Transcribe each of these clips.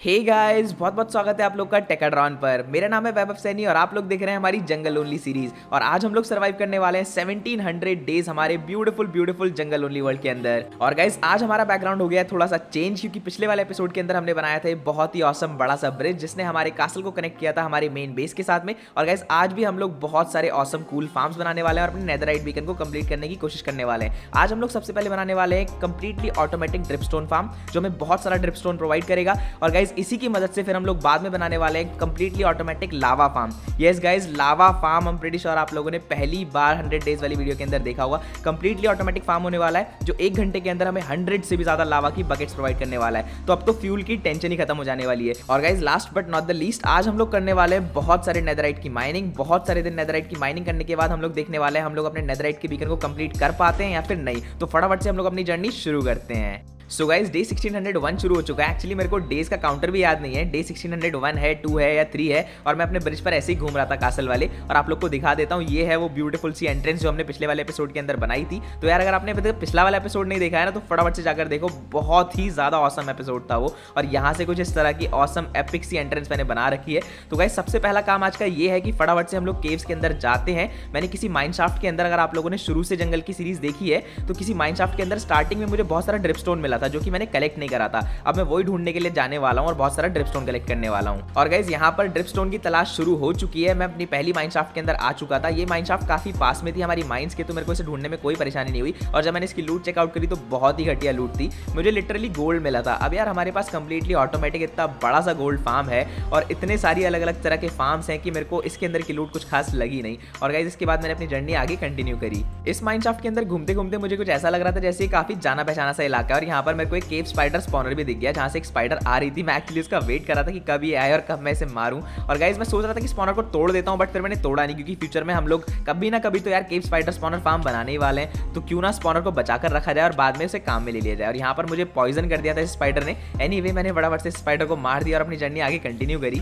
Hey guys, बहुत बहुत स्वागत है आप लोग का टेकाड्रॉन पर। मेरा नाम है वैभव सैनी और आप लोग देख रहे हैं हमारी जंगल ओनली सीरीज। और आज हम लोग सर्वाइव करने वाले हैं 1700 डेज हमारे ब्यूटीफुल जंगल ओनली वर्ल्ड के अंदर। और गाइस आज हमारा बैकग्राउंड हो गया है थोड़ा सा चेंज, क्योंकि पिछले वाले एपिसोड के अंदर हमने बनाया था बहुत ही ऑसम बड़ा सा ब्रिज जिसने हमारे कासल को कनेक्ट किया था हमारे मेन बेस के साथ में। और गाइस आज भी हम लोग बहुत सारे ऑसम कूल फार्म्स बनाने वाले हैं और अपने नेदरराइट बीकन को कंप्लीट करने की कोशिश करने वाले हैं। आज हम लोग सबसे पहले बनाने वाले हैं कंप्लीटली ऑटोमेटिक ड्रिपस्टोन फार्म जो हमें बहुत सारा ड्रिपस्टोन प्रोवाइड करेगा। और गाइस इसी की मदद से फिर हम लोग बाद में बनाने वाले हैं कंप्लीटली ऑटोमेटिक लावा फार्म। यस गाइस, लावा फार्म हम प्रीटी श्योर आप लोगों ने पहली बार 100 डेज वाली वीडियो के अंदर देखा होगा। कंप्लीटली ऑटोमेटिक फार्म होने वाला है जो 1 घंटे के अंदर हमें 100 से भी ज्यादा लावा की बकेट्स प्रोवाइड करने वाला है। तो अब तो फ्यूल की टेंशन ही खत्म हो जाने वाली है। और guys last but not the least, आज हम लोग करने वाले हैं बहुत सारे नेदरराइट की माइनिंग। बहुत सारे दिन नेदरराइट की माइनिंग करने के बाद हम लोग देखने वाले हैं हम लोग अपने नेदरराइट के बीकन को कंप्लीट कर पाते हैं या फिर नहीं। तो फटाफट से हम लोग अपनी जर्नी शुरू करते हैं। सो गाइस डे 1601 शुरू हो चुका है। एक्चुअली मेरे को डेज का काउंटर भी याद नहीं है, डे 1601 है, 2 है या 3 है। और मैं अपने ब्रिज पर ऐसे ही घूम रहा था कासल वाले। और आप लोग को दिखा देता हूँ, ये है वो ब्यूटीफुल सी एंट्रेंस जो हमने पिछले वाले एपिसोड के अंदर बनाई थी। तो यार अगर आपने पिछला वाला एपिसोड नहीं देखा है ना तो फटाफट से जाकर देखो, बहुत ही ज्यादा ऑसम एपिसोड था वो। और यहाँ से कुछ इस तरह की ऑसम एपिक सी एंट्रेंस मैंने बना रखी है। तो गाइस सबसे पहला काम आज का ये है कि फटाफट से हम लोग केव्स के अंदर जाते हैं। मैंने किसी माइनशाफ्ट के अंदर, अगर आप लोगों ने शुरू से जंगल की सीरीज देखी है तो किसी माइनशाफ्ट के अंदर स्टार्टिंग में मुझे बहुत सारा ड्रिपस्टोन मिला था जो कि मैंने कलेक्ट नहीं करा था। अब मैं वही ढूंढने के लिए जाने वाला हूं और बहुत सारा ड्रिपस्टोन कलेक्ट करने वाला हूं। और गाइस यहां पर ड्रिपस्टोन की तलाश शुरू हो चुकी है। मैं अपनी पहली माइनशाफ्ट के अंदर आ चुका था। ये माइनशाफ्ट काफी पास में थी हमारी माइंस के, तो मेरे को इसे ढूंढने में कोई परेशानी नहीं हुई। और जब मैंने इसकी लूट चेकआउट करी तो बहुत ही घटिया लूट थी, मुझे लिटरली गोल्ड मिला था। अब यार हमारे पास कंप्लीटली ऑटोमेटिक इतना बड़ा सा गोल्ड फार्म है और इतने सारी अलग अलग तरह के फार्म्स हैं कि मेरे को इसके अंदर की लूट कुछ खास लगी नहीं। और गाइस इसके बाद मैंने अपनी जर्नी आगे कंटिन्यू करी। इस माइनशाफ्ट के अंदर घूमते घूमते मुझे कुछ ऐसा लग रहा था जैसे काफी जाना पहचाना सा इलाका है। और यहाँ पर मेरे को एक केव स्पाइडर स्पॉनर भी दिख गया जहाँ से एक स्पाइडर आ रही थी। मैं एक्चुअली उसका वेट कर रहा था कि कब ये आए और कब मैं इसे मारूं। और गाइस मैं सोच रहा था कि स्पॉनर को तोड़ देता हूं, बट फिर मैंने तोड़ा नहीं, क्योंकि फ्यूचर में हम लोग कभी ना कभी तो यार केव स्पाइडर स्पॉनर फार्म बनाने ही वाले हैं। तो क्यों ना स्पॉनर को बचाकर रखा जाए और बाद में उसे काम में ले लिया जाए। और यहाँ पर मुझे पॉइजन कर दिया था इस स्पाइडर ने। एनीवे मैंने फटाफट से स्पाइडर को मार दिया और अपनी जर्नी आगे कंटिन्यू करी।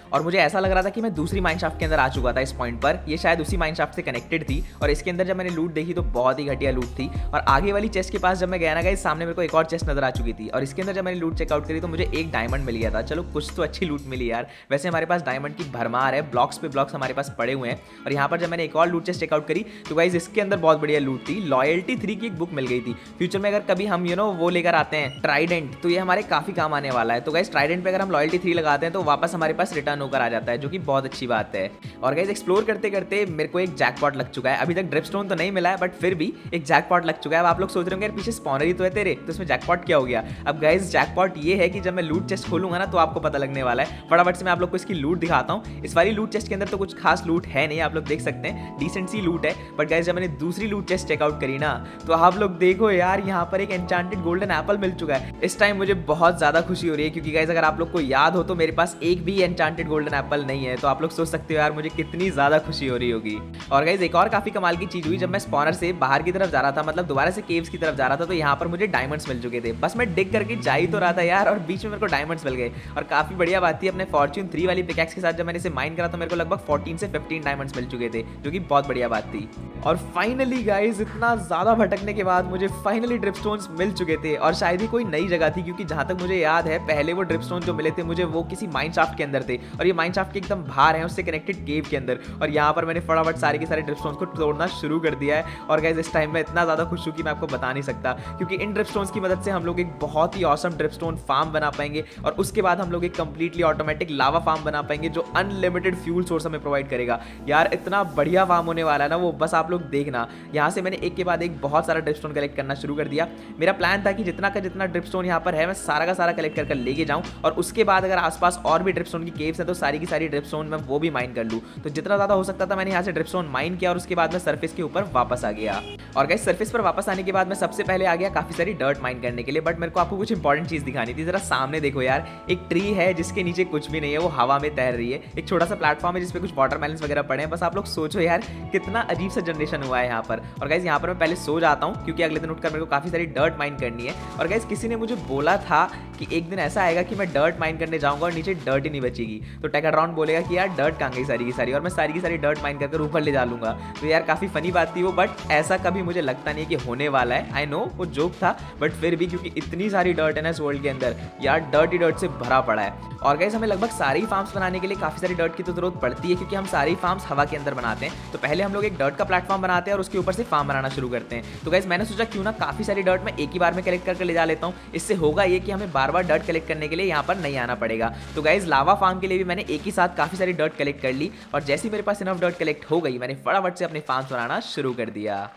और मुझे ऐसा लग रहा था कि मैं दूसरी माइनशाफ्ट के अंदर आ चुका था इस पॉइंट पर। ये शायद उसी माइनशाफ्ट से कनेक्टेड थी। और इसके अंदर जब मैंने लूट देखी तो बहुत ही घटिया लूट थी। और आगे वाली चेस्ट के पास जब मैं गया ना गाइस, सामने मेरे को एक और चेस्ट नजर आ चुकी थी। और इसके अंदर जब मैंने लूट चेकआउट करी तो मुझे एक डायमंड मिल गया था। चलो कुछ तो अच्छी लूट मिली यार। वैसे हमारे पास डायमंड की भरमार है, ब्लॉक्स पे ब्लॉक्स हमारे पास पड़े हुए हैं। और यहाँ पर जब मैंने एक और लूट चेस्ट चेकआउट करी तो गाइस इसके अंदर बहुत बढ़िया लूट थी। लॉयल्टी 3 की एक बुक मिल गई थी। फ्यूचर में अगर कभी हम वो लेकर आते हैं ट्राइडेंट, तो ये हमारे काफी काम आने वाला है। तो गाइस ट्राइडेंट पे अगर हम लॉयल्टी 3 लगाते हैं तो वापस हमारे पास रिटर्न होकर आ जाता है, जो कि बहुत अच्छी बात है। और गाइस एक्सप्लोर करते करते मेरे को एक जैकपॉट लग चुका है। अभी तक ड्रिपस्टोन तो नहीं मिला है, बट फिर भी एक जैकपॉट लग चुका है। अब आप लोग सोच रहे होंगे यार पीछे स्पॉनर ही तो है तेरे, तो इसमें जैकपॉट क्या हो गया। अब गाइस जैकपॉट ये है कि जब मैं लूट चेस्ट खोलूंगा ना तो आपको पता लगने वाला है। फटाफट से मैं आप लोग को इसकी लूट दिखाता हूँ। इस वाली लूट चेस्ट के अंदर तो कुछ खास लूट है नहीं, आप लोग देख सकते हैं, डिसेंट सी लूट है। बट गाइस जब मैंने दूसरी लूट चेस्ट चेकआउट करी ना तो आप लोग देखो यार, यहाँ पर एक एन्चांटेड गोल्डन एप्पल मिल चुका है। इस टाइम मुझे बहुत ज्यादा खुशी हो रही है, क्योंकि गाइस अगर आप लोग को याद हो तो मेरे पास एक भी एन्चांटेड गोल्डन एप्पल नहीं है। तो आप लोग सोच सकते हो यार मुझे कितनी ज्यादा खुशी हो रही होगी। और गाइस एक और काफी कमाल की चीज हुई, जब मैं स्पॉनर से बाहर की तरफ जा रहा था, मतलब दोबारा से केव्स की तरफ जा रहा था, तो यहाँ पर मुझे डायमंड्स मिल चुके थे। बस मैं डिग करके जा ही तो रहा था यार, और बीच में मेरे को डायमंड्स मिल गए। और काफी बढ़िया बात थी, अपने फॉर्च्यून 3 वाली पिकैक्स के साथ जब मैंने इसे माइन करा तो मेरे को लगभग 14 से 15 डायमंड्स मिल चुके थे, जो कि बहुत बढ़िया बात थी। और फाइनली गाइस इतना ज्यादा भटकने के बाद मुझे फाइनली ड्रिपस्टोन्स मिल चुके थे। और शायद ही कोई नई जगह थी, क्योंकि जहां तक मुझे याद है पहले वो ड्रिपस्टोन जो मिले थे मुझे वो किसी माइनशाफ्ट के अंदर थे। और ये माइनशाफ्ट के एकदम बाहर है, उससे कनेक्टेड केव के अंदर। और यहाँ पर मैंने फटाफट सारे के सारे ड्रिपस्टोन्स को तोड़ना शुरू कर दिया है। और गाइस इस टाइम मैं इतना ज़्यादा खुश हूँ कि मैं आपको बता नहीं सकता, क्योंकि इन ड्रिपस्टोन्स की मदद से हम लोग एक बहुत ही ऑसम ड्रिपस्टोन फार्म बना पाएंगे। और उसके बाद हम लोग एक कंप्लीटली ऑटोमेटिक लावा फार्म बना पाएंगे जो अनलिमिटेड फ्यूल सोर्स हमें प्रोवाइड करेगा। यार इतना बढ़िया फार्म होने वाला है ना वो, बस आप लोग देखना। यहाँ से मैंने एक के बाद एक बहुत सारा ड्रिपस्टोन कलेक्ट करना शुरू कर दिया। मेरा प्लान था कि जितना का जितना ड्रिपस्टोन यहाँ पर है मैं सारा का सारा कलेक्ट कर लेके जाऊँ, और उसके बाद अगर आसपास और भी ड्रिपस्टोन की केव्स है तो सारी की सारी ड्रिपस्टोन मैं वो भी माइन कर लूँ। तो जितना ज़्यादा हो सकता था मैंने यहाँ से ड्रिपस्टोन माइन किया और उसके बाद मैं सरफेस के ऊपर वापस आ गया। और गाइस सरफेस पर वापस आने के बाद मैं सबसे पहले आ गया काफी सारी डर्ट माइन करने के लिए। बट मेरे को आपको कुछ इंपॉर्टेंट चीज दिखानी थी। जरा सामने देखो यार, एक ट्री है जिसके नीचे कुछ भी नहीं है, वो हवा में तैर रही है। एक छोटा सा प्लेटफॉर्म है जिसपे कुछ वाटरमेलन्स वगैरह पड़े हैं। बस आप लोग सोचो यार कितना अजीब सा जनरेशन हुआ है यहाँ पर। और गाइस यहाँ पर मैं पहले सो जाता हूँ, क्योंकि अगले दिन उठकर मेरे को काफी सारी डर्ट माइन करनी है। और गाइस किसी ने मुझे बोला था कि एक दिन ऐसा आएगा कि मैं डर्ट माइन करने जाऊंगा और नीचे डर्ट ही नहीं बचेगी। तो टेकाड्रॉन बोलेगा कि यार डर्ट कहाँ गई सारी की सारी, और मैं सारी की सारी डर्ट माइन कर ऊपर ले जा लूंगा। तो यार काफ़ी फनी बात थी वो, बट ऐसा कभी मुझे लगता नहीं कि होने वाला है। आई नो वो जोक था, बट फिर भी क्योंकि इतनी सारी डर्ट है ना इस वर्ल्ड के अंदर, यार डर्ट ही डर्ट से भरा पड़ा है। और गाइस हमें लगभग सारे ही फार्म्स बनाने के लिए काफ़ी सारी डर्ट की तो जरूरत पड़ती है, क्योंकि हम सारे ही फार्म्स हवा के अंदर बनाते हैं। तो पहले हम लोग एक डर्ट का प्लेटफॉर्म बनाते हैं और उसके ऊपर से फार्म बनाना शुरू करते हैं। तो गाइस मैंने सोचा क्यों ना काफ़ी सारी डर्ट मैं एक ही बार में कलेक्ट करके ले जा लेता हूँ। इससे होगा ये कि हमें बार बार डर्ट कलेक्ट करने के लिए यहाँ पर नहीं आना पड़ेगा। तो गाइस लावा फार्म के लिए भी मैंने एक ही साथ काफ़ी सारी डर्ट कलेक्ट कर ली, और जैसे ही मेरे पास इनफ डर्ट कलेक्ट हो गई, मैंने फटाफट से अपने फार्म्स बनाना शुरू कर दिया।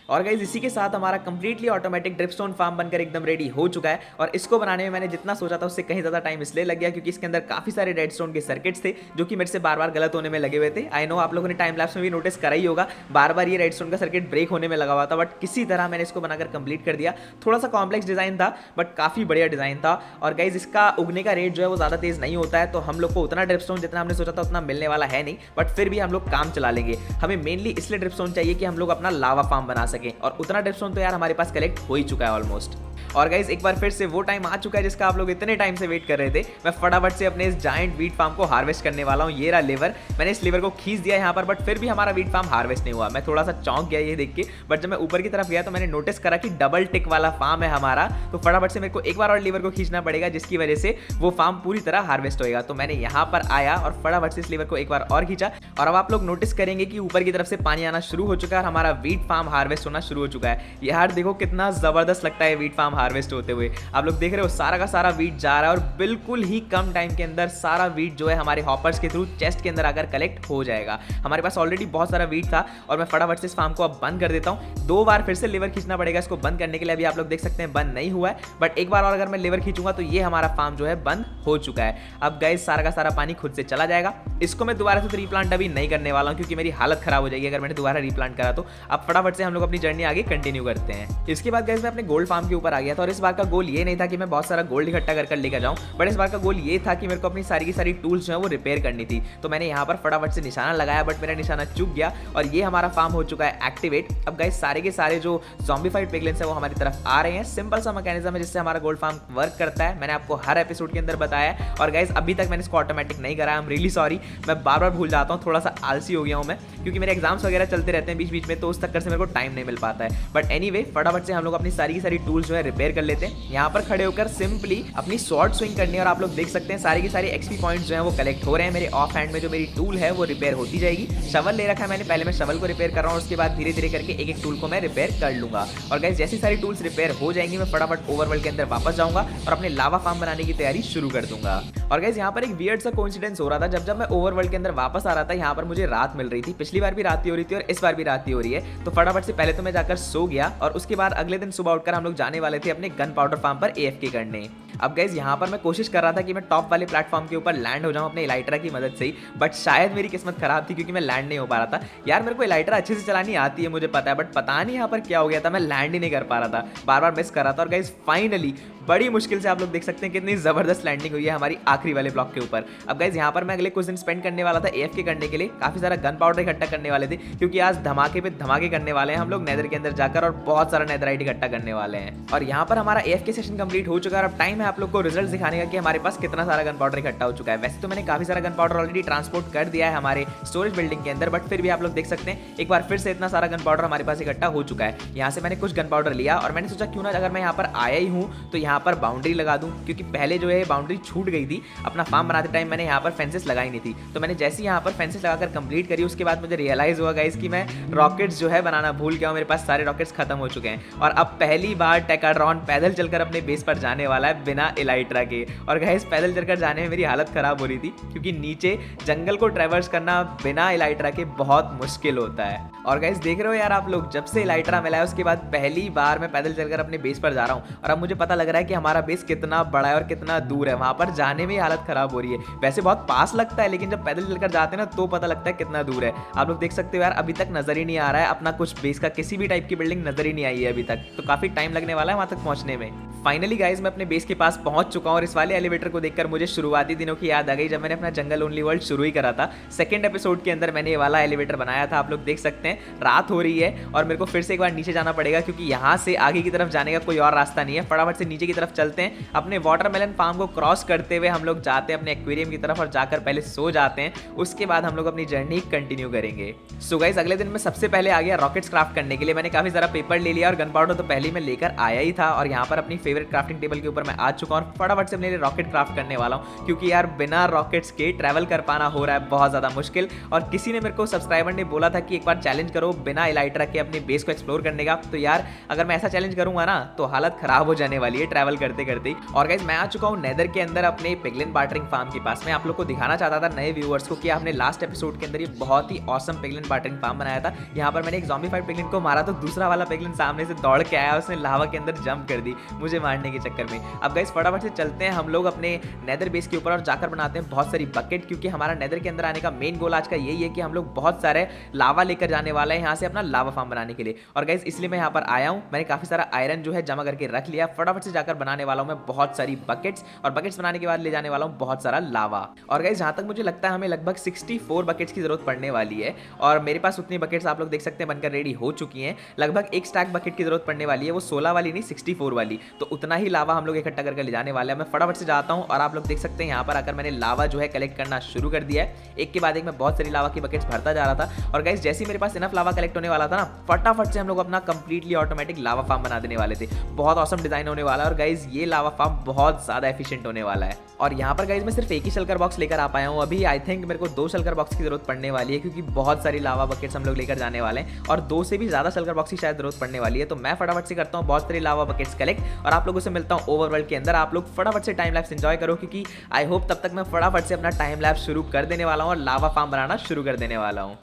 और गाइज इसी के साथ हमारा कंप्लीटली ऑटोमेटिक ड्रिपस्टोन फार्म बनकर एकदम रेडी हो चुका है। और इसको बनाने में मैंने जितना सोचा था उससे कहीं ज़्यादा टाइम इसलिए लग गया क्योंकि इसके अंदर काफ़ी सारे रेडस्टोन के सर्किट्स थे जो कि मेरे से बार बार गलत होने में लगे हुए थे। आई नो आप लोगों ने टाइम लैप्स में भी नोटिस करा ही होगा, बार बार ये रेडस्टोन का सर्किट ब्रेक होने में लगा हुआ था, बट किसी तरह मैंने इसको बनाकर कंप्लीट कर दिया। थोड़ा सा कॉम्प्लेक्स डिज़ाइन था बट काफ़ी बढ़िया डिज़ाइन था। और गाइज इसका उगने का रेट जो है वो ज़्यादा तेज़ नहीं होता है, तो हम लोग को उतना ड्रिपस्टोन जितना हमने सोचा था उतना मिलने वाला है नहीं, बट फिर भी हम लोग काम चला लेंगे। हमें मेनली इसलिए ड्रिपस्टोन चाहिए कि हम लोग अपना लावा फार्म बना सकें, और उतना ड्रिपस्टोन तो यार हमारे पास कलेक्ट हो ही चुका है ऑलमोस्ट। और गाइज एक बार फिर से वो टाइम आ चुका है जिसका आप लोग इतने टाइम से वेट कर रहे थे। मैं फटाफट से अपने इस जायंट वीट फार्म को हार्वेस्ट करने वाला हूँ। ये रहा लीवर, मैंने इस लीवर को खींच दिया यहाँ पर, बट फिर भी हमारा वीट फार्म हार्वेस्ट नहीं हुआ। मैं थोड़ा सा चौंक गया ये देख के, बट जब मैं ऊपर की तरफ गया तो मैंने नोटिस करा कि डबल टिक वाला फार्म है हमारा। तो फटाफट से मेरे को एक बार और लीवर को खींचना पड़ेगा, जिसकी वजह से वो फार्म पूरी तरह हार्वेस्ट होएगा। तो मैंने यहाँ पर आया और फटाफट से इस लीवर को एक बार और खींचा, और अब आप लोग नोटिस करेंगे कि ऊपर की तरफ से पानी आना शुरू हो चुका है और हमारा वीट फार्म हार्वेस्ट होना शुरू हो चुका है। यार देखो कितना जबरदस्त लगता है वीट फार्म हार्वेस्ट होते हुए। आप लोग देख रहे हो सारा का सारा वीट जा रहा है, और बिल्कुल ही कम टाइम के अंदर सारा वीट जो है हमारे हॉपर्स के थ्रू चेस्ट के अंदर आकर कलेक्ट हो जाएगा। हमारे पास ऑलरेडी बहुत सारा वीट था, और मैं फटाफट से इस फार्म को अब बंद कर देता हूं। 2 बार फिर से लीवर खींचना पड़ेगा इसको बंद करने के लिए। अभी आप लोग देख सकते हैं बंद नहीं हुआ है, बट एक बार और अगर मैं लीवर खींचूंगा तो ये हमारा फार्म जो है बंद हो चुका है। अब गाइस सारा का सारा पानी खुद से चला जाएगा। इसको मैं दोबारा से रीप्लांट अभी नहीं करने वाला हूं, क्योंकि मेरी हालत खराब हो जाएगी अगर मैंने दोबारा रीप्लांट करा तो। अब फटाफट से हम लोग अपनी जर्नी आगे कंटिन्यू करते हैं। इसके बाद गाइस मैं अपने गोल्ड फार्म के ऊपर आ गया था, और इस बार का गोल ये नहीं था कि मैं बहुत सारा गोल्ड इकट्ठा कर लेकर जाऊं, बट इस बार का गोल ये था कि मेरे को अपनी सारी की सारी टूल्स जो है वो रिपेयर करनी थी। तो मैंने यहाँ पर फटाफट से निशाना लगाया, बट मेरा निशाना चूक गया और ये हमारा फार्म हो चुका है एक्टिवेट। अब गाइस सारे के सारे जो ज़ॉम्बीफाइड पिगलिन्स है वो हमारी तरफ आ रहे हैं। सिंपल सा मैकेनिज्म है जिससे हमारा गोल्ड फार्म वर्क करता है। मैंने आपको हर एपिसोड के अंदर बताया है, और गाइस अभी तक मैंने इसको ऑटोमेटिक नहीं करा। आई एम रियली सॉरी, मैं बार बार भूल जाता हूँ, थोड़ा सा आलसी हो गया हूँ मैं, क्योंकि मेरे एग्जाम्स वगैरह चलते रहते हैं बीच बीच में, तो उस चक्कर से मेरे को टाइम नहीं मिल पाता है। बट एनीवे फटाफट से हम लोग अपनी सारी की सारी टूल्स जो है रिपेयर कर लेते हैं। यहाँ पर खड़े होकर सिंपली अपनी स्वॉर्ड स्विंग करनी है, और आप लोग देख सकते हैं सारी की सारी एक्सपी पॉइंट्स जो है वो कलेक्ट हो रहे हैं। मेरे ऑफ हैंड में जो मेरी टूल है वो रिपेयर होती जाएगी। शवल ले रखा है मैंने, पहले मैं शवल को रिपेयर कर रहा हूँ, उसके बाद धीरे धीरे करके एक एक टूल को मैं रिपेयर कर लूंगा। और गाइस जैसी सारी टूल्स रिपेयर हो जाएंगी मैं फटाफट ओवरवर्ल्ड के अंदर वापस जाऊंगा और अपने लावा फार्म बनाने की तैयारी शुरू कर दूंगा। और गाइस यहाँ पर एक वियर्ड सा कोइंसिडेंस हो रहा था, जब मैं ओवरवर्ल्ड के अंदर वापस आ रहा था यहाँ पर मुझे रात मिल रही थी। पिछली बार भी रात ही हो रही थी और इस बार भी रात ही हो रही है। तो फटाफट से पहले तो मैं जाकर सो गया, और उसके बाद अगले दिन सुबह उठकर हम लोग जाने वाले थे अपने गन पाउडर फार्म पर AFK करने। अब गाइस यहाँ पर मैं कोशिश कर रहा था कि मैं टॉप वाले प्लेटफॉर्म के ऊपर लैंड हो जाऊँ अपने इलाइट्रा की मदद से ही, बट शायद मेरी किस्मत खराब थी क्योंकि मैं लैंड नहीं हो पा रहा था। यार मेरे को इलाइट्रा अच्छे से चलानी आती है मुझे पता है, बट पता नहीं यहाँ पर क्या हो गया था, मैं लैंड ही नहीं कर पा रहा था, बार बार मिस कर रहा था। और गाइस फाइनली बड़ी मुश्किल से आप लोग देख सकते हैं कितनी जबरदस्त लैंडिंग हुई है हमारी आखिरी वाले ब्लॉक के ऊपर। अब गाइस यहाँ पर मैं अगले कुछ दिन स्पेंड करने वाला था AFK करने के लिए, काफी सारा गन पाउडर इकट्ठा करने वाले थे, क्योंकि आज धमाके पे धमाके करने वाले हैं हम लोग नेदर के अंदर जाकर, और बहुत सारा नेदराइट इकट्ठा करने वाले हैं। और यहाँ पर हमारा AFK सेशन कंप्लीट हो चुका है। अब टाइम है मैं आप लोग को रिजल्ट दिखाने का कि हमारे पास कितना सारा गन पाउडर इकट्ठा हो चुका है। वैसे तो मैंने काफी सारा गन पाउडर ऑलरेडी ट्रांसपोर्ट कर दिया है हमारे स्टोरेज बिल्डिंग के अंदर, बट फिर भी आप लोग देख सकते हैं एक बार फिर से इतना सारा गन पाउडर हमारे पास इकट्ठा हो चुका है। यहाँ से मैंने कुछ गन पाउडर लिया और मैंने सोचा क्यों ना अगर मैं यहाँ पर आया ही हूँ तो यहाँ पर बाउंड्री लगा दूँ, क्योंकि पहले जो है बाउंड्री छूट गई थी। अपना फार्म बनाते टाइम मैंने यहाँ पर फेंसेस लगाई नहीं थी, तो मैंने जैसे यहाँ पर फेंसेस लगाकर कंप्लीट करी उसके बाद मुझे रियलाइज हुआ गाइस कि मैं रॉकेट्स जो है बनाना भूल गया हूँ। मेरे पास सारे रॉकेट्स खत्म हो चुके हैं और अब पहली बार टेकाड्रॉन पैदल चलकर अपने बेस पर जाने वाला है बिना इलाइट्रा के। और गाइस पैदल चलकर जाने में मेरी हालत खराब हो रही थी, क्योंकि नीचे जंगल को ट्रैवर्स करना बिना इलाइट्रा के बहुत मुश्किल होता है। और गाइस देख रहे हो यार आप लोग, जब से इलाइट्रा मिला है उसके बाद पहली बार मैं पैदल चलकर अपने बेस पर जा रहा हूँ और अब मुझे पता लग रहा है कि हमारा बेस कितना बड़ा है और कितना दूर है। वहां पर जाने में हालत खराब हो रही है। वैसे बहुत पास लगता है, लेकिन जब पैदल चलकर जाते हैं ना तो पता लगता है कितना दूर है। आप लोग देख सकते हो यार, अभी तक नजर ही नहीं आ रहा है अपना कुछ बेस का, किसी भी टाइप की बिल्डिंग नजर ही नहीं आई है अभी तक, तो काफी टाइम लगने वाला है वहां तक पहुंचने में। फाइनली गाइस मैं अपने बेस के पास पहुंच चुका हूं और इस वाले एलिवेटर को देखकर मुझे शुरुआती दिनों की याद आ गई जब मैंने अपना जंगल ओनली वर्ल्ड शुरू ही करा था। सेकंड एपिसोड के अंदर मैंने ये वाला एलिवेटर बनाया था। आप लोग देख सकते हैं रात हो रही है और मेरे को फिर से एक बार नीचे जाना पड़ेगा, क्योंकि यहाँ से आगे की तरफ जाने का कोई और रास्ता नहीं है। फटाफट से नीचे की तरफ चलते हैं। अपने वाटरमेलन फार्म को क्रॉस करते हुए हम लोग जाते हैं अपने एक्वेरियम की तरफ और जाकर पहले सो जाते हैं, उसके बाद हम लोग अपनी जर्नी कंटिन्यू करेंगे। सो गाइस अगले दिन मैं सबसे पहले आ गया रॉकेट्स क्राफ्ट करने के लिए। मैंने काफी सारा पेपर ले लिया और गन पाउडर तो पहले ही मैं लेकर आया ही था और यहाँ पर अपनी फेवरेट क्राफ्टिंग टेबल के ऊपर मैं आ चुका हूँ। फटाफट से अपने लिए रॉकेट क्राफ्ट करने वाला हूँ, क्योंकि यार बिना रॉकेट्स के ट्रैवल कर पाना हो रहा है बहुत ज्यादा मुश्किल। और किसी ने मेरे को सब्सक्राइबर ने बोला था कि एक बार चैलेंज करो बिना इलाइट्रा के अपने बेस को एक्सप्लोर करने का, तो यार अगर मैं ऐसा चैलेंज करूंगा ना तो हालत खराब हो जाने वाली है ट्रैवल करते करते। और गाइस मैं आ चुका हूँ नेदर के अंदर अपने पिगलिन बार्टरिंग फार्म के पास। मैं आप लोग को दिखाना चाहता था नए व्यूअर्स को कि आपने लास्ट एपिसोड के अंदर ये बहुत ही ऑसम पिगलिन बार्टरिंग फार्म बनाया था। यहाँ पर मैंने एक ज़ॉम्बीफाइड पिगलिन को मारा तो दूसरा वाला पिगलिन सामने से दौड़ के आया, उसने लावा के अंदर जंप कर दी मुझे मारने के चक्कर में। अब गाइस फटाफट से चलते हैं हम लोग अपने नेदर बेस के ऊपर और जाकर बनाते हैं बहुत सारी बकेट, क्योंकि हमारा नेदर के अंदर आने का मेन गोल आज का यही है कि हम लोग बहुत सारे लावा लेकर जाने वाले हैं यहाँ से अपना लावा फार्म बनाने के लिए। और गाइस इसलिए मैं यहाँ पर आया हूँ। मैंने काफी सारा आयरन जो है जमा करके रख लिया। फटाफट से जाकर बनाने वाला हूँ मैं बहुत सारी बकेट्स, और बकेट्स बनाने के बाद ले जाने वाला हूँ बहुत सारा लावा। और गाइस जहाँ तक मुझे लगता है हमें लगभग 64 बकेट्स की जरूरत पड़ने वाली है और मेरे पास उतनी बकेट्स आप लोग देख सकते हैं बनकर रेडी हो चुकी हैं। लगभग एक स्टैक बकेट की जरूरत पड़ने वाली है, वो 16 वाली नहीं 64 वाली, तो उतना ही लावा हम लोग इकट्ठा करके ले जाने वाले हैं। मैं फटाफट से जाता हूँ और आप लोग देख सकते हैं यहाँ पर आकर मैंने लावा जो है कलेक्ट करना शुरू कर दिया है। एक के बाद एक मैं बहुत सारी लावा की बकेट्स भरता जा रहा था। और गाइस जैसे ही मेरे पास इनफ लावा कलेक्ट होने वाला था ना, फटाफट से हम लोग अपना कंप्लीटली ऑटोमेटिक लावा फार्म बना देने वाले थे। बहुत ऑसम डिजाइन होने वाला है और गाइस ये लावा फार्म बहुत ज्यादा एफिशिएंट होने वाला है। और यहाँ पर गाइस मैं सिर्फ एक ही शल्कर बॉक्स लेकर आ पाया हूँ अभी। आई थिंक मेरे को 2 शल्कर बॉक्स की जरूरत पड़ने वाली है, क्योंकि बहुत सारी लावा बकेट्स हम लोग लेकर जाने वाले हैं और 2 से भी ज्यादा शल्कर बॉक्स की शायद जरूरत पड़ने वाली है। तो मैं फटाफट से करता हूँ बहुत सारी लावा बकेट्स कलेक्ट और आप लोगों से मिलता हूँ ओवरवर्ल्ड के अंदर। आप लोग फटाफट से टाइम लैप्स एंजॉय करो, क्योंकि आई होप तब तक मैं फटाफट से अपना टाइम लैप्स शुरू कर देने वाला हूँ और लावा फार्म बनाना शुरू कर देने वाला हूँ।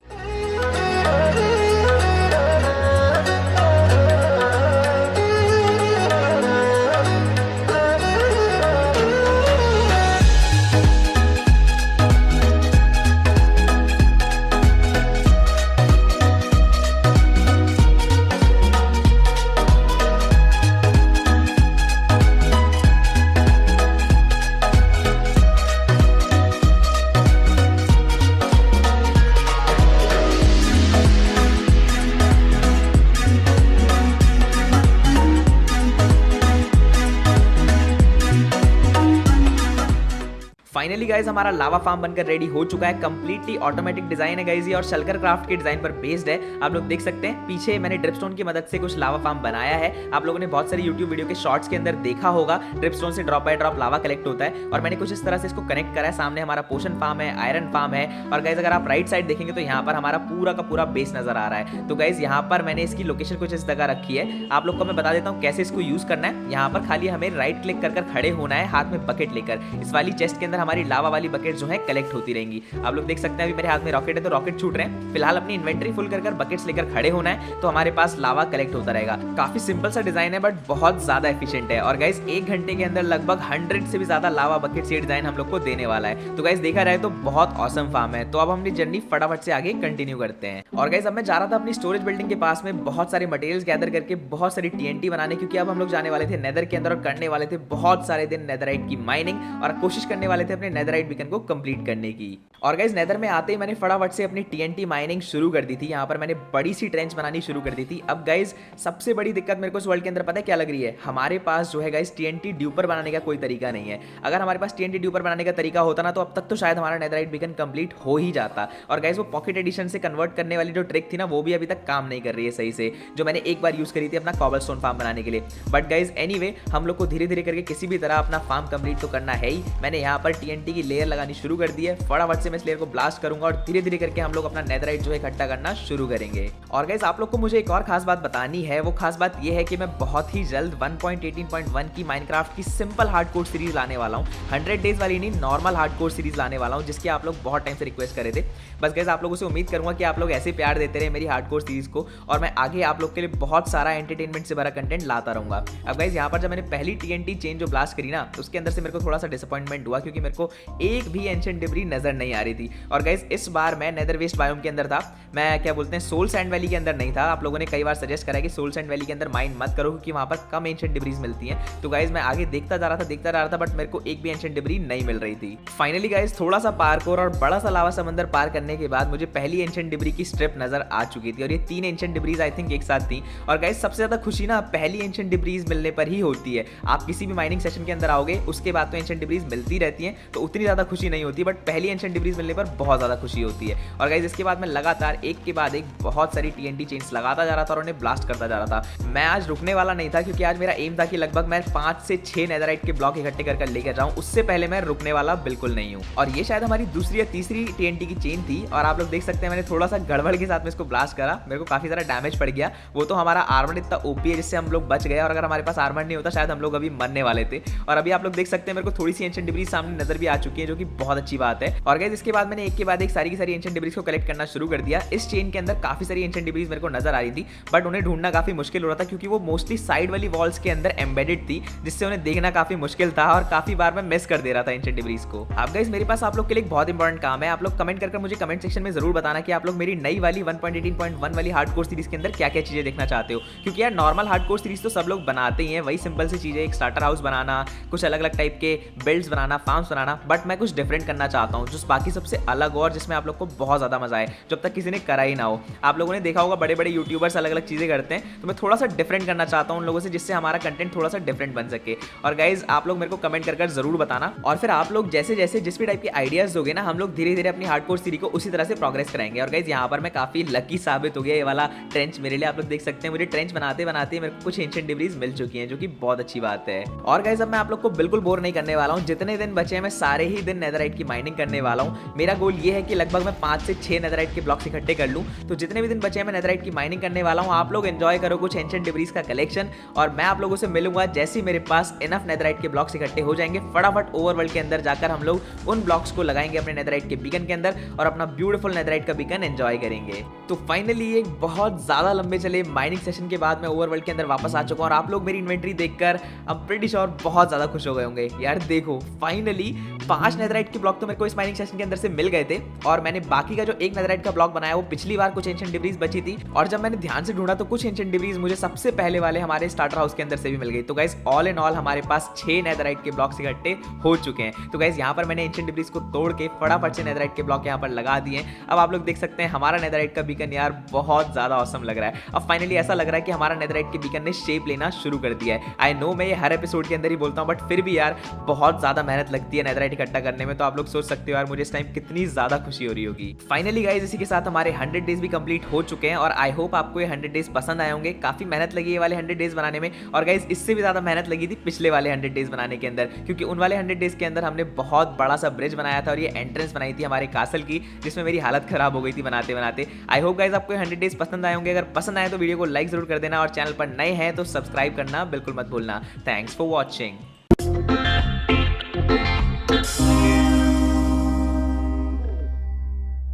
फाइनली गाइज हमारा लावा फार्म बनकर रेडी हो चुका है। कंप्लीटली ऑटोमेटिक डिजाइन है गाइज ये और शल्कर क्राफ्ट के डिजाइन पर बेस्ड है। आप लोग देख सकते हैं पीछे मैंने ड्रिपस्टोन की मदद से कुछ लावा फार्म बनाया है। आप लोगों ने बहुत सारी यूट्यूब वीडियो के शॉर्ट्स के अंदर देखा होगा, ड्रिपस्टोन से drop by drop lava collect होता है और मैंने कुछ इस तरह से इसको कनेक्ट करा है। सामने हमारा पोशन फार्म है, आयरन फार्म है और गाइज अगर आप राइट साइड देखेंगे तो यहाँ पर हमारा पूरा का पूरा बेस नजर आ रहा है। तो गाइज यहाँ पर मैंने इसकी लोकेशन कुछ इस जगह रखी है। आप लोग को मैं बता देता हूँ कैसे इसको यूज करना है। यहाँ पर खाली हमें राइट क्लिक कर खड़े होना है हाथ में बकेट लेकर। इस वाली चेस्ट के अंदर हमारी लावा वाली बकेट जो है कलेक्ट होती रहेंगी। आप लोग देख सकते हैं अभी मेरे हाथ में रॉकेट है तो रॉकेट छूट रहे हैं। फिलहाल अपनी इन्वेंटरी फुल कर बकेट्स लेकर खड़े होना है तो हमारे पास लावा कलेक्ट होता रहेगा। काफी सिंपल सा डिजाइन है बट बहुत ज्यादा एफिशिएंट है। और गाइस 1 घंटे के अंदर लगभग 100 से भी ज्यादा लावा बकेट्स ये डिजाइन हम लोग को देने वाला है। तो गाइस देखा रहे तो बहुत ऑसम फार्म है। तो अब हम अपनी जर्नी फटाफट से आगे कंटिन्यू करते हैं। और गाइस अब मैं जा रहा था अपनी स्टोरेज बिल्डिंग के पास में बहुत सारे मटेरियल्स गैदर करके बहुत सारी टीएनटी बनाने, क्योंकि अब हम लोग जाने वाले थे नेदर के अंदर और करने वाले थे बहुत सारे दिन नेदराइट की माइनिंग और कोशिश करने वाले थे अपने अपने नेदरराइट बीकन को कंप्लीट करने की। और गाइस नेदर में आते ही मैंने फटाफट से अपनी टीएनटी माइनिंग शुरू कर दी थी। यहाँ पर मैंने बड़ी सी ट्रेंच बनानी शुरू कर दी थी। अब गाइस सबसे बड़ी दिक्कत मेरे को इस वर्ल्ड के अंदर पता है क्या लग रही है, हमारे पास जो है गाइस टीएनटी ड्यूपर बनाने का कोई तरीका नहीं है। अगर हमारे पास टीएनटी ड्यूपर बनाने का तरीका होता ना तो अब तक तो शायद हमारा नेदरराइट बीकन कंप्लीट हो ही जाता। और गाइस वो पॉकेट एडिशन से कन्वर्ट करने वाली जो ट्रिक थी ना वो भी अभी तक काम नहीं कर रही है सही से, जो मैंने एक बार यूज करी थी अपना कॉबलस्टोन फार्म बनाने के लिए। बट गाइस एनीवे हम लोग को धीरे धीरे करके किसी भी तरह अपना फार्म कंप्लीट तो करना है ही। मैंने यहाँ पर टीएनटी की लेयर लगानी शुरू कर दी है। फटाफट से मैं इस लेयर को ब्लास्ट करूंगा और धीरे धीरे करके हम लोग अपना नेदरराइट जो है इकट्ठा करना शुरू करेंगे। और गाइस आप लोग को मुझे एक और खास बात बतानी है। वो खास बात ये है कि मैं बहुत ही जल्द 1.18.1 की माइनक्राफ्ट की सिंपल हार्डकोर सीरीज लाने वाला हूँ। 100 डेज वाली नहीं, नॉर्मल हार्डकोर सीरीज लाने वाला हूँ, जिसकी आप लोग बहुत टाइम से रिक्वेस्ट कर रहे थे। बस गाइस आप लोगों से उम्मीद करूंगा कि आप लोग ऐसे प्यार देते रहे मेरी हार्डकोर सीरीज को, और मैं आगे आप लोग के लिए बहुत सारा एंटरटेनमेंट से भरा कंटेंट लाता रहूंगा। अब गाइस यहाँ पर जब मैंने पहली टीएनटी चेन जो ब्लास्ट करी ना उसके अंदर से मेरे को थोड़ा सा डिसअपॉइंटमेंट हुआ, क्योंकि मेरे को एक भी एंशिएंट डिब्री नजर नहीं आ रही थी। और गाइस इस बार मैं नेदर वेस्ट बायोम के अंदर था, मैं क्या बोलते हैं सोल सैंड वैली के अंदर नहीं था। आप लोगों ने कई बार सजेस्ट करा है कि सोल सैंड वैली के अंदर माइन मत करो क्योंकि वहां पर कम एंशिएंट डिब्रीज मिलती हैं। तो गाइस मैं आगे देखता जा रहा था बट मेरे को एक भी एंशिएंट डिब्री नहीं मिल रही थी। फाइनली गाइस थोड़ा सा पार्कोर और बड़ा सा लावा समंदर पार करने के बाद मुझे पहली एंशिएंट डिब्री की स्ट्रिप नजर आ चुकी थी, और ये 3 एंशिएंट डिब्रीज आई थिंक एक साथ थी। और गाइस सबसे ज्यादा खुशी ना पहली एंशिएंट डिब्रीज मिलने पर ही होती है। आप किसी भी माइनिंग सेशन के अंदर आओगे उसके बाद तो एंशिएंट डिब्रीज मिलती रहती हैं तो उतनी ज्यादा खुशी नहीं होती, बट पहली एंशिएंट डिब्रीज मिलने पर बहुत ज्यादा खुशी होती है। और गाइस इसके बाद मैं लगातार एक के बाद एक बहुत सारी टीएनटी चेन्स लगाता जा रहा था और उन्हें ब्लास्ट करता जा रहा था। मैं आज रुकने वाला नहीं था क्योंकि आज मेरा एम था कि लगभग मैं 5 से 6 नेदरराइट के ब्लॉक इकट्ठे कर लेकर जाऊं, उससे पहले मैं रुकने वाला बिल्कुल नहीं हूं। और ये शायद हमारी दूसरी या तीसरी टीएनटी की चेन थी, और आप लोग देख सकते हैं मैंने थोड़ा सा गड़बड़ के साथ में इसको ब्लास्ट करा, मेरे को काफी सारा डैमेज पड़ गया। वो तो हमारा आर्मर इतना ओपी है जिससे हम लोग बच गए, और अगर हमारे पास आर्मर नहीं होता शायद हम लोग अभी मरने वाले थे। और अभी आप लोग देख सकते हैं मेरे को थोड़ी सी एंशिएंट डिब्रीज सामने नजर भी आ चुकी है, जो कि बहुत अच्छी बात है। और गाइस इसके बाद मैंने एक के बाद एक सारी की सारी एंशिएंट डिब्रीज को कलेक्ट करना शुरू कर दिया। इस चेन के अंदर काफी सारी एंशिएंट डिब्रीज मेरे को नजर आ रही थी, बट उन्हें ढूंढना काफी मुश्किल हो रहा था क्योंकि वो मोस्टली साइड वाली वॉल्स के अंदर एम्बेडेड थी, जिससे उन्हें देखना काफी मुश्किल था और काफी बार मैं मिस कर दे रहा था एंशिएंट डिब्रीज को। अब गाइस मेरे पास आप लोग के लिए एक बहुत इंपॉर्टेंट काम है। आप लोग कमेंट करके मुझे कमेंट सेक्शन में जरूर बताना कि आप लोग मेरी नई वाली 1.18.1 वाली हार्डकोर सीरीज के अंदर क्या क्या चीजें देखना चाहते हो, क्योंकि यार नॉर्मल हार्डकोर सीरीज तो सब लोग बनाते ही हैं, वही सिंपल सी चीजें, एक स्टार्टर हाउस बनाना, कुछ अलग अलग टाइप के builds banana, farms banana. But मैं कुछ डिफरेंट करना चाहता हूँ जो बाकी सबसे अलग हो और जिसमें आप लोग को बहुत ज्यादा मजा आए, जब तक किसी ने करा ही ना हो। आप लोगों ने देखा होगा बड़े बड़े यूट्यूबर्स अलग अलग चीजें करते हैं, तो मैं थोड़ा सा डिफरेंट करना चाहता हूँ उन लोगों से, जिससे हमारा कंटेंट थोड़ा सा डिफरेंट बन सके। और गाइज आप लोग मेरे को कमेंट कर जरूर बताना, और फिर आप लोग जैसे जैसे जिस भी टाइप के आइडियाज दोगे ना हम लोग धीरे धीरे अपनी हार्डकोर सीरीज को उसी तरह से प्रोग्रेस कराएंगे। और गाइज यहाँ पर मैं काफी लकी साबित हो गया, ये वाला ट्रेंच मेरे लिए। आप लोग देख सकते हैं मुझे ट्रेंच बनाते बनाते मेरे को कुछ एंशिएंट डिब्रीज मिल चुकी हैं, जो कि बहुत अच्छी बात है। और गाइज अब मैं आप लोग को बिल्कुल बोर नहीं करने वाला हूँ, जितने दिन बचे हैं मैं सारे ही दिन नेदरराइट की माइनिंग करने वाला हूँ। मेरा गोल ये है कि लगभग मैं 5 से 6 नेदरराइट के ब्लॉक्स इकट्ठे कर लूँ, तो जितने भी दिन बचे हैं मैं नेदरराइट की माइनिंग करने वाला हूँ। आप लोग एंजॉय करो कुछ एंशिएंट डिब्रीज का कलेक्शन, और मैं आप लोगों से मिलूंगा जैसे ही मेरे पास इनफ नेदरराइट के ब्लॉक्स इकट्ठे हो जाएंगे। फटाफट ओवरवर्ल्ड के अंदर जाकर हम लोग उन ब्लॉक्स को लगाएंगे अपने नेदरराइट के बीकन के अंदर और अपना ब्यूटीफुल नेदरराइट का बीकन एंजॉय करेंगे। तो फाइनली एक बहुत ज्यादा लंबे चले माइनिंग सेशन के बाद मैं ओवरवर्ल्ड के अंदर वापस आ चुका हूं, और आप लोग मेरी इन्वेंटरी देखकर आई एम प्रीटी श्योर बहुत ज्यादा खुश हो गए होंगे। यार देखो फाइनली 5 नेदरराइट के ब्लॉक तो मेरे को इस माइनिंग सेशन के अंदर से मिल गए थे, और मैंने बाकी का जो एक नेदरराइट का ब्लॉक बनाया वो पिछली बार कुछ एंशिएंट डिब्रीज बची थी, और जब मैंने ध्यान से ढूंढा तो कुछ एंशिएंट डिब्रीज मुझे सबसे पहले वाले हमारे स्टार्टर हाउस के अंदर से भी मिल गई। तो गाइस ऑल इन ऑल हमारे पास 6 नेदरराइट के ब्लॉक्स इकट्ठे हो चुके हैं। तो गाइस यहाँ पर मैंने एंशिएंट डिब्रीज को तोड़ के फटाफट से नेदरराइट के ब्लॉक यहाँ पर लगा दिए। अब आप लोग देख सकते हैं हमारा नेदरराइट का बीकन यार बहुत ज्यादा ऑसम लग रहा है। अब फाइनली ऐसा लग रहा है कि हमारा नेदरराइट के बीकन ने शेप लेना शुरू कर दिया है। आई नो मैं ये हर एपिसोड के अंदर ही बोलता हूँ, बट फिर भी यार बहुत ज्यादा मेहनत लगती है नेदरराइट इकट्ठा करने में, तो आप लोग सोच सकते हो यार मुझे इस टाइम कितनी ज्यादा खुशी हो रही होगी। फाइनली गाइस इसी के साथ हमारे 100 डेज भी कंप्लीट हो चुके हैं, और आई होप आपको ये 100 डेज पसंद आए होंगे। काफी मेहनत लगी ये वाले 100 डेज बनाने में, और गाइस इससे भी ज्यादा मेहनत लगी थी पिछले वाले 100 डेज बनाने के अंदर, क्योंकि उन वाले 100 डेज के अंदर हमने बहुत बड़ा सा ब्रिज बनाया था और ये एंट्रेंस बनाई थी हमारे कासल की, जिसमें मेरी हालत खराब हो गई थी बनाते बनाते। आई होप गाइस आपको 100 डेज पसंद आए होंगे। अगर पसंद आए तो वीडियो को लाइक जरूर कर देना, और चैनल पर नए हैं तो सब्सक्राइब करना बिल्कुल मत भूलना। Thanks for watching.